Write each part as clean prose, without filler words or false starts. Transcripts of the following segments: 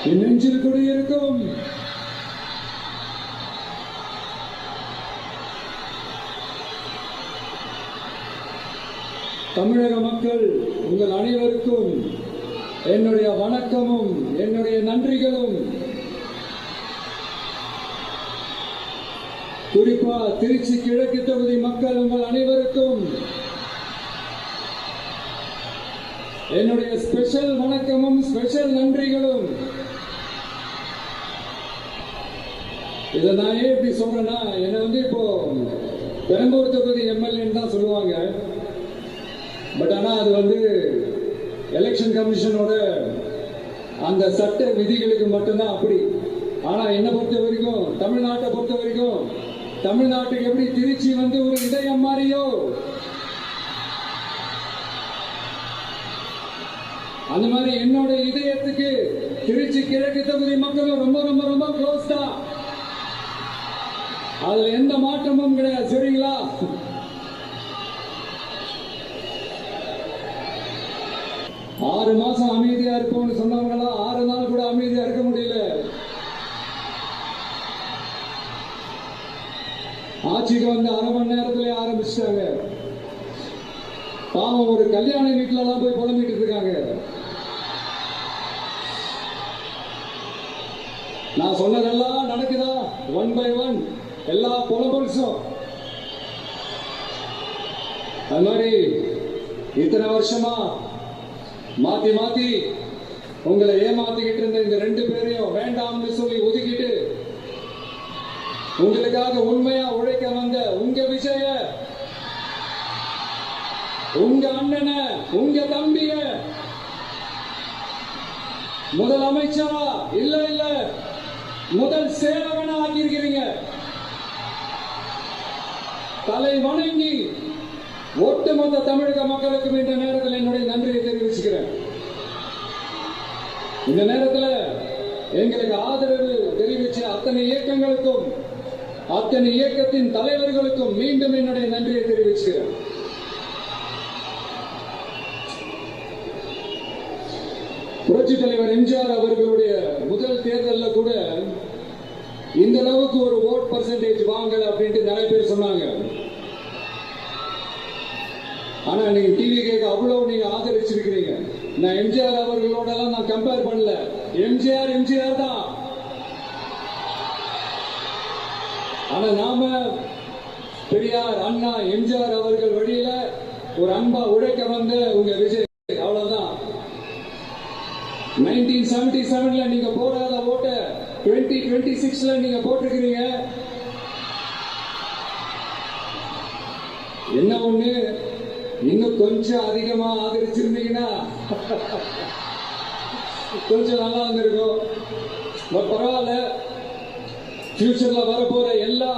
என் நெஞ்சில் குடியிருக்கும் தமிழக மக்கள் உங்கள் அனைவருக்கும் என்னுடைய வணக்கமும் என்னுடைய நன்றிகளும். குறிப்பா திருச்சி கிழக்கு தொகுதி மக்கள் உங்கள் அனைவருக்கும் என்னுடைய ஸ்பெஷல் வணக்கமும் ஸ்பெஷல் நன்றிகளும். இதை நான் ஏன் இப்படி சொல்றேன்னா, என்னை இப்போ பெரம்பூர் தொகுதி எம்எல்ஏன்னு தான் சொல்லுவாங்க. பட் ஆனா அது எலெக்ஷன் கமிஷனோட அந்த சட்ட விதிகளுக்கு மட்டும்தான் அப்படி. ஆனா என்னை பொறுத்த வரைக்கும், தமிழ்நாட்டை பொறுத்த வரைக்கும், தமிழ்நாட்டுக்கு எப்படி திருச்சி ஒரு இதயம் மாறியோ, அந்த மாதிரி என்னோட இதயத்துக்கு திருச்சி கிழக்கு தொகுதி மக்களும் ரொம்ப ரொம்ப ரொம்ப க்ளோஸ் தான். அதுல எந்த மாற்றமும் கிடையாது. சரிங்களா? 6 மாசம் அமைதியா இருப்போம்னு சொன்னவங்களா 6 நாள் கூட அமைதியா இருக்க முடியல. ஆட்சிக்கு அரை மணி நேரத்திலே ஆரம்பிச்சிட்டாங்க. பாவம், ஒரு கல்யாண வீட்டுல எல்லாம் போய் புலம்பிட்டு இருக்காங்க. நான் சொன்னதெல்லாம் நடக்குதா? 1 by 1 எல்லா புலம்பல்ஸும். அது மாதிரி இத்தனை வருஷமா மாத்தி மாத்தி உங்களை ஏமாத்திக்கிட்டு இருந்த இந்த 2 பேரையும் வேண்டாம்னு சொல்லி ஒதுக்கிட்டு உங்களுக்காக உண்மையா உழைக்க வந்த உங்க விஜய, உங்க அண்ணனை, உங்க தம்பிய முதல் அமைச்சரா இல்ல முதல் சேவகனா ஆக்கியிருக்கிறீங்க. தலை வணங்கி ஒட்டுமொத்த தமிழக மக்களுக்கும் இந்த நேரத்தில் என்னுடைய நன்றியை தெரிவிச்சுக்கிறேன். இந்த நேரத்தில் எங்களுக்கு ஆதரவு தெரிவிச்ச அத்தனை இயக்கங்களுக்கும், அத்தனை இயக்கத்தின் தலைவர்களுக்கும் மீண்டும் என்னுடைய நன்றியை தெரிவிச்சுக்கிறேன். புரட்சி தலைவர் எம்ஜிஆர் அவர்களுடைய முதல் தேர்தலில் கூட இந்த அளவுக்கு ஒரு ஓட் பர்சன்டேஜ் வாங்கல அப்படின்ட்டு நிறைய பேர் சொன்னாங்க. ஆனா நீங்க டிவி கேட்க அவ்வளவு நீங்க ஆதரிச்சிருக்கிறீங்க. நான் எம்ஜிஆர் அவர்களோட எல்லாம் நான் கம்பேர் பண்ணல. எம்ஜிஆர் தான். ஆனா நாம பெரியார், அண்ணா, எம்ஜிஆர் அவர்கள் வழியில ஒரு அன்பா உழைக்க வந்த உங்க விஜய், அவ்வளவுதான். 1977 நீங்க போடாத ஓட்ட 2026 நீங்க போட்டிருக்கிறீங்க. என்ன ஒண்ணு, இன்னும் கொஞ்சம் அதிகமா ஆதரிச்சிருந்தீங்கன்னா கொஞ்சம் நல்லா இருந்திருக்கும். பரவாயில்ல, ஃபியூச்சர்ல வரப்போற எல்லா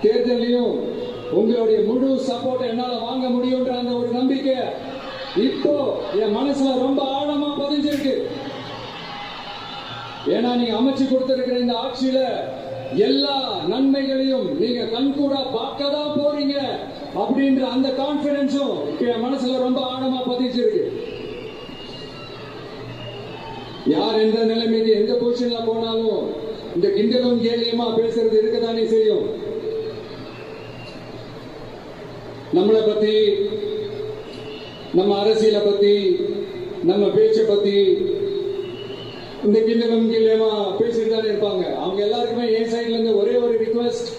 தேர்தலையும் உங்களுடைய முழு சப்போர்ட் என்னால வாங்க முடியும்ன்ற அந்த ஒரு நம்பிக்கை இப்போ என் மனசுல ரொம்ப ஆழமா பதிஞ்சிருக்கு. ஏன்னா நீங்க அமைச்சு கொடுத்திருக்கிற இந்த ஆட்சியில எல்லா நன்மைகளையும் நீங்க கண்கூடா பார்க்கதான் போறீங்க அப்படின்ற அந்த கான்பிடன்ஸும் என் மனசுல ரொம்ப ஆழமா பதிஞ்சிருக்கு. யார் எந்த நிலைமைக்கு எந்த பொசிஷன்ல போனாலும் இந்த கிண்டலும் கேலியமா பேசுறது இருக்கதானே செய்யும். நம்மளை பத்தி, நம்ம அரசியலை பத்தி, நம்ம பேச்சை பத்தி இந்த கிண்டலும் கேலியமா பேசிட்டு தானே இருப்பாங்க. அவங்க எல்லாருக்குமே என் சைட்ல இருந்து ஒரே ஒரு ரிக்வெஸ்ட்,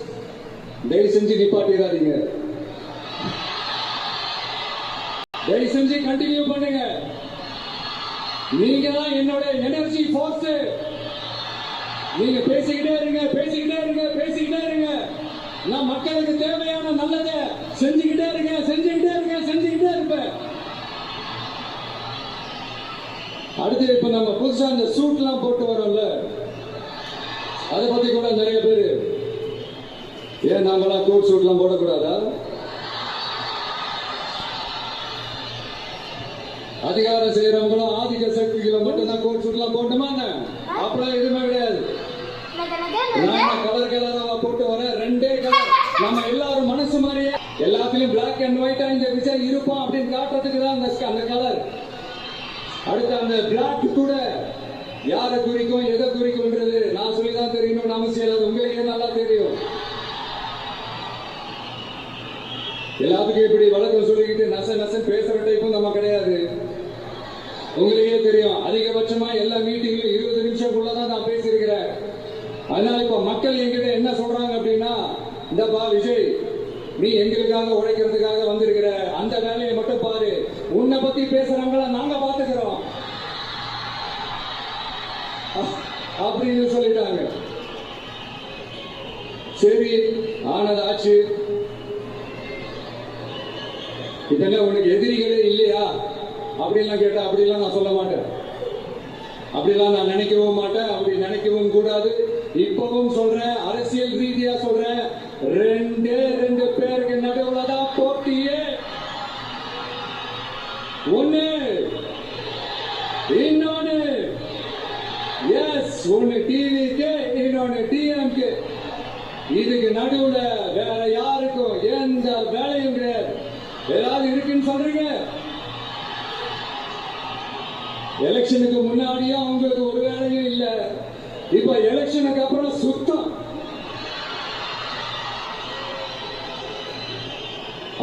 தயவு செஞ்சு நிப்பாட்டிடாதீங்க. தயவு செஞ்சு கண்டினியூ பண்ணுங்க. நீங்க தான் என்னோட எனர்ஜி ஃபோர்ஸ். நீங்க பேசிக்கிட்டே இருங்க, பேசிக்கிட்டே இருங்க, பேசிக்கிட்டே இருங்க. நான் மக்களுக்கு தேவையான நல்லதை செஞ்சுக்கிட்டே இருங்க, செஞ்சுக்கிட்டே இருங்க, செஞ்சுக்கிட்டே இருப்பேன். அடுத்து இப்ப நம்ம புதுசா இந்த சூட் எல்லாம் போட்டு வரோம்ல, அதை பத்தி கூட நிறைய பேரு, ஏன் நாமெல்லாம் கோட் சூட் எல்லாம் போடக்கூடாதா? அதிகாரம் செய்யறவங்களும் ஆதிக்க சக்திகளும் மட்டும்தான் கோட் சூட் எல்லாம் போட்டுமா? அப்படிலாம் எதுவுமே கிடையாது. கலர் கலரா போட்டு வர 2 கலர். நம்ம எல்லாரும் மனசு மாதிரியே எல்லாத்திலும் பிளாக் அண்ட் ஒயிட்டா இந்த விஜய் இருப்பான் அப்படின்னு காட்டுறதுக்கு தான் அந்த கலர். அடுத்து அந்த பிளாக் கூட யாரை குறிக்கும் எதை குறிக்கும்ன்றது நான் சொல்லிதான் தெரியணும்னு அவசியம் இல்லை, உங்களுக்கே நல்லா தெரியும். எல்லாத்துக்கும் இப்படி வழக்கம் சொல்லிக்கிட்டு நச பேசுற டைப்பும் நம்ம கிடையாது. உங்களுக்கே தெரியும், அதிகபட்சமா எல்லா மீட்டிங்லும் 20 நிமிஷத்துக்குள்ளதான் நான் பேசியிருக்கிறேன். அதனால இப்ப மக்கள் என்கிட்ட என்ன சொல்றாங்க அப்படின்னா, இந்தப்பா விஜய், நீ எங்களுக்காக உழைக்கிறதுக்காக வந்திருக்கிற, அந்த வேலையை மட்டும் பாரு, உன்னை பத்தி பேசுறாங்களா நாங்க பாத்துக்கிறோம் அப்படின்னு சொல்லிட்டாங்க. சரி, ஆனதாச்சு. இதெல்லாம் உனக்கு எதிரிகளே இல்லையா அப்படின்லாம் கேட்டா, அப்படிலாம் நான் சொல்ல மாட்டேன், அப்படிலாம் நான் நினைக்கவும் மாட்டேன், அப்படி நினைக்கவும் கூடாது. இப்பவும் சொல்றேன், அரசியல் ரீதியா சொல்றேன், 2 பேருக்கு நடுவுல தான் போட்டியே. ஒண்ணு இன்னொன்னு, எஸ், ஒண்ணு டிவிக்கு, இன்னொன்னு டிஎம்கே. இதுக்கு நடுவுல வேற யாருக்கும் எந்த வேலையும் கிடையாது. ஏதாவது இருக்குன்னு சொல்றீங்க? எலெக்ஷனுக்கு முன்னாடியும் அவங்களுக்கு ஒரு வேலையும் இல்ல, இப்ப எலெக்ஷனுக்கு அப்புறம் சுத்தம்.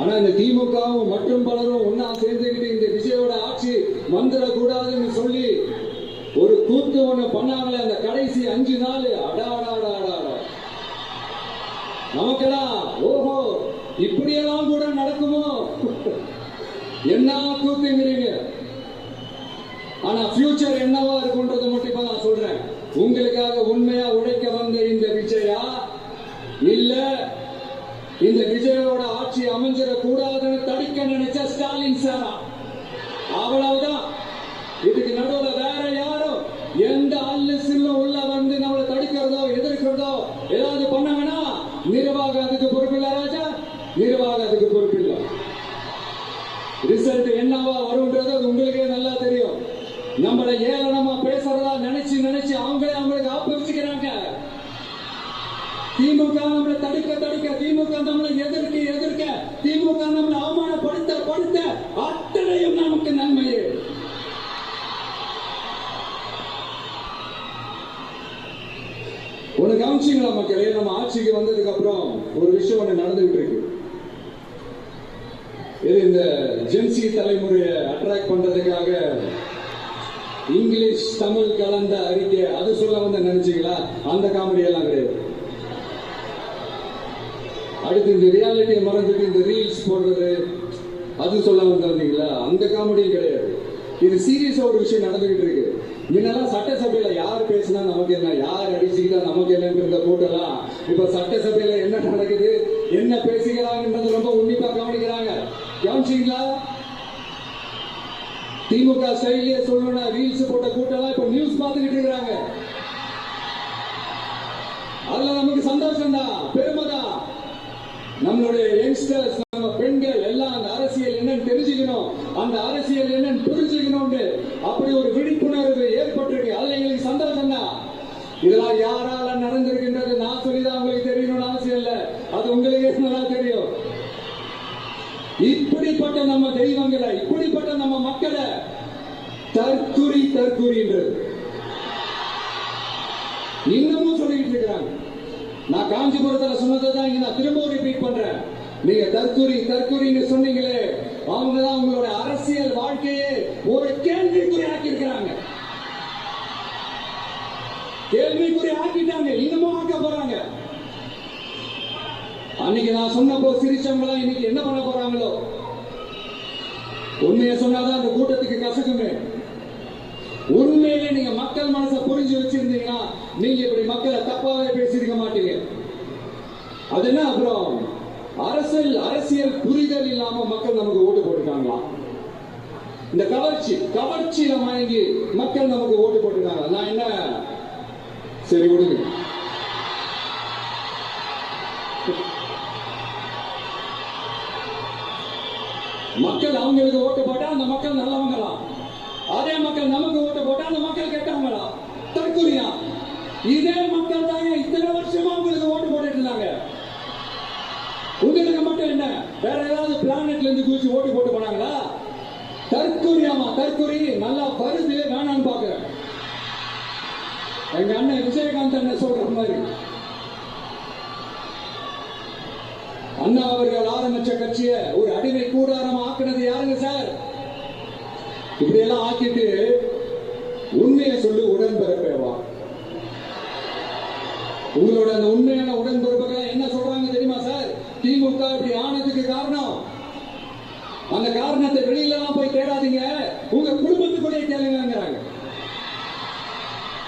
ஆனா இந்த திமுகவும் மற்றும் பலரும் ஒன்னா சேர்ந்துக்கிட்டு இந்த விஜயோட ஆட்சி வந்துடக்கூடாதுன்னு சொல்லி ஒரு கூத்து ஒண்ணு பண்ணாங்களே, அந்த கடைசி 5 நாள், அடாடாடாடா, நமக்கெல்லாம் ஓஹோ இப்படியெல்லாம் கூட நடக்குமோ, என்ன கூத்துங்கிறீங்க. ஆனா ஃபியூச்சர் என்னவா இருக்கும்ன்றதை மட்டும் இப்ப நான் சொல்றேன். உங்களுக்காக உண்மையா உழைக்க வந்த இந்த விஜயா இல்ல இந்த விஜயோட ஆட்சி அமைஞ்சிட கூடாதுன்னு தடுக்க நினைச்ச ஸ்டாலின் சாரா, அவ்வளவுதான். இதுக்கு நடுவுல வேற யாரும் எந்த அல்லு சில்லும் உள்ள வந்து நம்மளை தடுக்கிறதோ எதிர்க்கிறதோ ஏதாவது பண்ணாங்கன்னா நிர்வாகம் அதுக்கு பொறுப்பில்லை ராஜா, நிர்வாகம் அதுக்கு பொறுப்பில்லை. ரிசல்ட் என்னவா வரும்ன்றது அது உங்களுக்கே நல்லா தெரியும். நம்மளை ஏளனமா பேசுறதா நினைச்சு அவங்களுக்கு ஆப்பிரிச்சுக்கிறாங்க. திமுக நம்மளை தடுக்க, திமுக நம்மளை எதிர்க்க, திமுக நம்மளை அவமானப்படுத்த அத்தனையும் நமக்கு நன்மையே. ஒண்ணு கவனிச்சீங்களா மக்களே, நம்ம ஆட்சிக்கு வந்ததுக்கு அப்புறம் ஒரு விஷயம் ஒண்ணு நடந்துகிட்டு இருக்கு. இது இந்த ஜென்சி தலைமுறையை அட்ராக்ட் பண்றதுக்காக இங்கிலீஷ் தமிழ் கலந்த அறிக்கை அது சொல்ல வந்து நினைச்சீங்களா? அந்த காமெடி எல்லாம் கிடையாது. அடுத்து இந்த ரியாலிட்டியை மறந்துட்டு இந்த ரீல்ஸ் போடுறது அது சொல்ல வந்தீங்களா? அந்த காமெடியும் கிடையாது. இது சீரியஸா ஒரு விஷயம் நடந்துகிட்டு இருக்கு. முன்னெல்லாம் சட்டசபையில யார் பேசினா நமக்கு என்ன, யார் அடிச்சுக்கிட்டா நமக்கு என்னன்ற போட்டெல்லாம் இப்ப சட்டசபையில என்ன நடக்குது, என்ன பேசுகிறாங்கன்றது ரொம்ப உன்னிப்பா கவனிக்கிறாங்க. கவனிச்சீங்களா? திமுக ஸ்டைலே சொல்லணும்னா ரீல்ஸ் போட்ட கூட்டம் இப்ப நியூஸ் பார்த்துக்கிட்டு இருக்கிறாங்க. அதுல நமக்கு சந்தோஷம் தான், பெருமை தான். நம்மளுடைய யங்ஸ்டர்ஸ், நம்ம பெண்கள் எல்லாம் அந்த அரசியல் என்னன்னு தெரிஞ்சுக்கணும், அந்த அரசியல் என்னன்னு புரிஞ்சுக்கணும், அப்படி ஒரு விழிப்புணர்வு ஏற்பட்டிருக்கு. அதுல எங்களுக்கு சந்தோஷம் தான். இதெல்லாம் யாரால நடந்திருக்கின்றது நான் சொல்லிதான் உங்களுக்கு தெரியணும்னு அவசியம் இல்லை, அது உங்களுக்கு நல்லா தெரியும். இப்படிப்பட்ட நம்ம தெய்வங்களை, இப்படிப்பட்ட நம்ம மக்களை தற்குறின்றது இன்னமும் சொல்லிட்டு இருக்கிறாங்க. நான் காஞ்சிபுரத்துல சொன்னதான் இங்க நான் திரும்ப ரிப்பீட் பண்றேன். நீங்க தற்குறின்னு சொன்னீங்களே, அவங்கதான் உங்களோட அரசியல் வாழ்க்கையே ஒரு கேள்விக்குறி ஆக்கி இருக்கிறாங்க. கேள்விக்குறி ஆக்கிட்டாங்க, இன்னமும் ஆக்க போறாங்க. அன்னைக்கு நான் சொன்னப்போ சிரிச்சவங்களா இன்னைக்கு என்ன பண்ண போறாங்களோ? உண்மையை சொன்னாதான் அந்த கூட்டத்துக்கு கசக்குமே. உண்மையிலே நீங்க மக்கள் மனசை புரிஞ்சு வச்சிருந்தீங்கன்னா நீங்க இப்படி மக்களை தப்பாவே பேசியிருக்க மாட்டீங்க. அது என்ன, அப்புறம் அரசியல் புரிதல் இல்லாம மக்கள் நமக்கு ஓட்டு போட்டுருக்காங்களா? இந்த கவர்ச்சியில மயங்கி மக்கள் நமக்கு ஓட்டு போட்டுருக்காங்க. நான் என்ன, சரி விடுங்க. மக்கள் அவங்களுக்கு ஓட்டு போட்டா அந்த மக்கள் நல்லவங்களா? அதே மக்கள் நமக்கு ஓட்டு போட்டா அந்த மக்கள் கெட்டவங்களா? தற்குறியா? இதே மக்கள் தாங்க இத்தனை வருஷமா உங்களுக்கு ஓட்டு போட்டுட்டு இருந்தாங்க. உங்களுக்கு மட்டும் என்ன, வேற ஏதாவது பிளானட்ல இருந்து குதிச்சு ஓட்டு போட்டு போனாங்களா? தற்குறியாமா? தற்குறி நல்லா வருது, வேணான்னு பாக்குறேன். எங்க அண்ணன் விஜயகாந்த் அண்ணன் சொல்ற மாதிரி அண்ணா அவர்கள் ஆரம்பிச்ச கட்சியை ஒரு அடிமை கூடாரம் ஆக்குனது யாருங்க சார்? இப்படி எல்லாம் ஆக்கிட்டு உண்மையை சொல்லி உடன்பிறப்பேவா? உங்களோட அந்த உண்மையான உடன்பிறப்புகள் என்ன சொல்றாங்க தெரியுமா சார்? திமுக இப்படி ஆனதுக்கு காரணம், அந்த காரணத்தை வெளியில போய் தேடாதீங்க, உங்க குடும்பத்துக்குள்ளே கேளுங்கிறாங்க.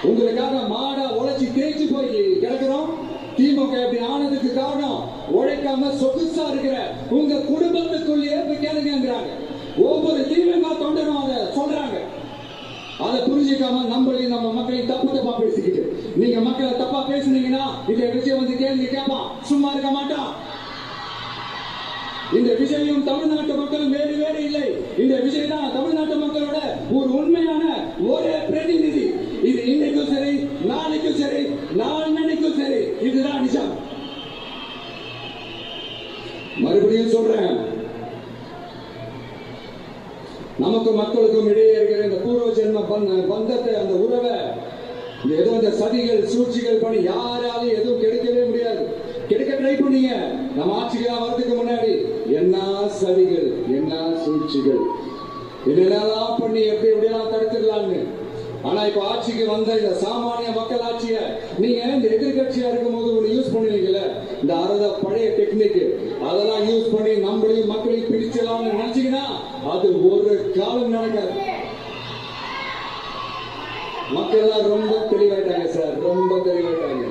உங்களுக்காக மாடா உழைச்சி தேய்ச்சி போய் கிடக்கிறோம். திமுக இப்படி ஆனதுக்கு காரணம் உழைக்காம சொகுசா இருக்கிற உங்க குடும்பத்துக்குள்ளேயே போய் கேளுங்கிறாங்க. ஒவ்வொரு திமுக தொண்டரும் அதை சொல்றாங்க. அதை புரிஞ்சுக்காம நம்மளையும் நம்ம மக்களையும் தப்பா பேசிக்கிட்டு, நீங்க மக்களை தப்பா பேசுனீங்கன்னா இந்த விஷயம் வந்து கேள்வி கேட்பான், சும்மா இருக்க மாட்டான். இந்த விஷயம் தமிழ்நாட்டு மக்களும் வேறு வேறு இல்லை. இந்த விஷயம் தான் தமிழ்நாட்டு மக்களோட ஒரு உண்மையான ஒரே பிரதிநிதி. இது இன்னைக்கும் சரி, நாளைக்கும் சரி, நாளைக்கும் சரி, இதுதான் நிஜம். மறுபடியும் சொல்றேன், நமக்கு மக்களுக்கும் இடையே இருக்கிற இந்த பூர்வ ஜென்ம பந்தத்தை, அந்த உறவை ஏதோ இந்த சதிகள் சூழ்ச்சிகள் பண்ணி யாராலையும் எதுவும் கெடுக்கவே முடியாது. கெடுக்க ட்ரை பண்ணீங்க. நம்ம ஆட்சிக்கு வரதுக்கு முன்னாடி என்ன சதிகள், என்ன சூழ்ச்சிகள், இதெல்லாம் பண்ணி எப்படி எப்படியெல்லாம் தடுத்துடலாம்னு. ஆனா இப்ப ஆட்சிக்கு வந்த இந்த சாமானிய மக்கள் ஆட்சிய நீங்க இந்த எதிர்கட்சியா இருக்கும் போது ஒண்ணு யூஸ் பண்ணுவீங்கல்ல, இந்த பழைய டெக்னிக், அதெல்லாம் யூஸ் பண்ணி நம்மளையும் மக்களையும் பிரிச்சலாம்னு நினைச்சீங்கன்னா அது ஒரு காலம் நடக்காது. மக்கள் எல்லாம் ரொம்ப தெளிவாயிட்டாங்க சார், ரொம்ப தெளிவாயிட்டாங்க.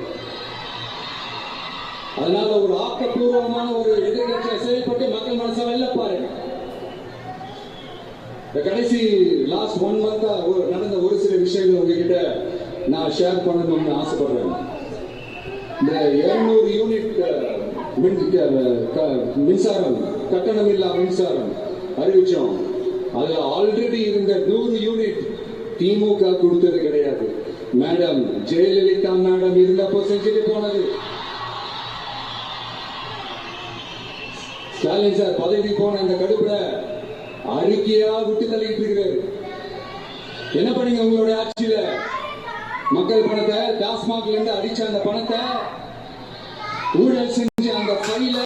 அதனால ஒரு ஆக்கப்பூர்வமான ஒரு எதிர்கட்சியை செயல்பட்டு மக்கள் மனசை வெல்ல பாருங்க. கடைசி லாஸ்ட் 1 மந்த் நடந்த ஒரு சில விஷயங்கள் உங்ககிட்ட நான் ஷேர் பண்ணணும்னு ஆசைப்படுறேன். இந்த 200 யூனிட் மின்சாரம், கட்டணம் இல்லா மின்சாரம் அறிவிச்சோம். அதுல ஆல்ரெடி இருந்த 100 யூனிட் திமுக கொடுத்தது கிடையாது. மேடம் ஜெயலலிதா மேடம் இருந்தப்போ செஞ்சுட்டு போனது. ஸ்டாலின் சார் பதவி போன அந்த கடுப்புல அறிக்கையா விட்டு தள்ளிட்டு இருக்கிறாரு. என்ன பண்ணீங்க உங்களுடைய ஆட்சியில? மக்கள் பணத்தை, டாஸ்மாக்ல இருந்து அடிச்ச அந்த பணத்தை, ஊழல் செஞ்ச அந்த ஃபைல